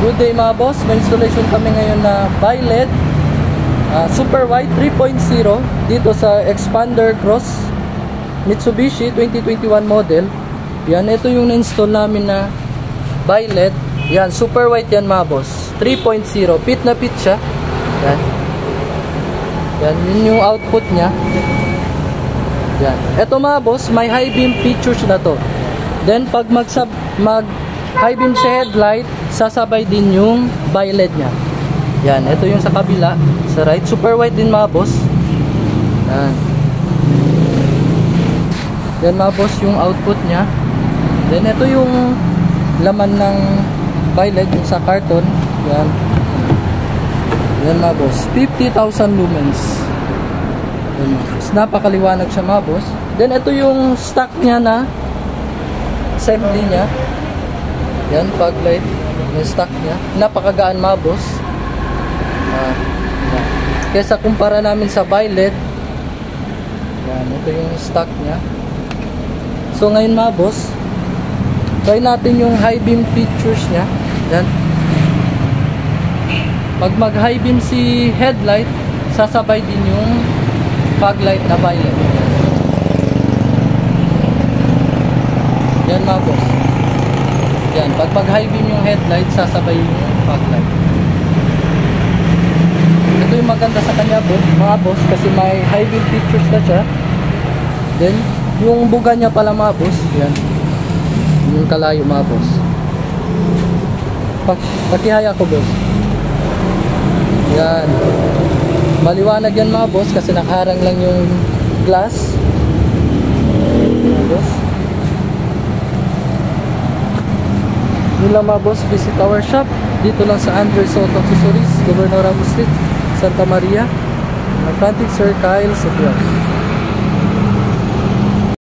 Good day mga boss, may installation kami ngayon na bi-LED super wide 3.0 dito sa Expander Cross Mitsubishi 2021 model. Yan, ito yung na-install namin na bi-LED. Yan, super wide yan mga boss, 3.0, pit na pit siya. Yan, yan, yun yung output nya. Yan, ito mga boss, may high beam features na to. Then pag high beam sa headlight, sasabay din yung bi-LED nya. Yan, ito yung sa kabila, sa right, super wide din mga boss. Yan, yan mga boss yung output nya. Then ito yung laman ng bi-LED yung sa carton. Yan, yan mga boss, 50,000 lumens. Yan, napakaliwanag siya mga boss. Then ito yung stock nya na assembly nya. Yan, fog light, yung stock nya, napakagaan mga boss. Kesa kumpara namin sa bi-LED. Yan, ito yung stock nya. So ngayon mga boss, try natin yung high beam features nya. Yan, pag mag high beam si headlight, sasabay din yung fog light na bi-LED. Yan mga boss. Yan, pag mag high beam yung headlight, sasabay yung fog light. Ito yung maganda sa kanya mga boss, kasi may high beam features na siya. Then yung buga niya pala mga boss, yan, yung kalayo mga boss. Pakihaya ko boss. Yan, maliwanag yan mga boss, kasi nakaharang lang yung glass mga boss. Yun lang mga boss, visit our shop dito lang sa Andres Auto Accessories, Governor Ramos Street, Santa Maria, Atlantic Sir Kyle, Subiao.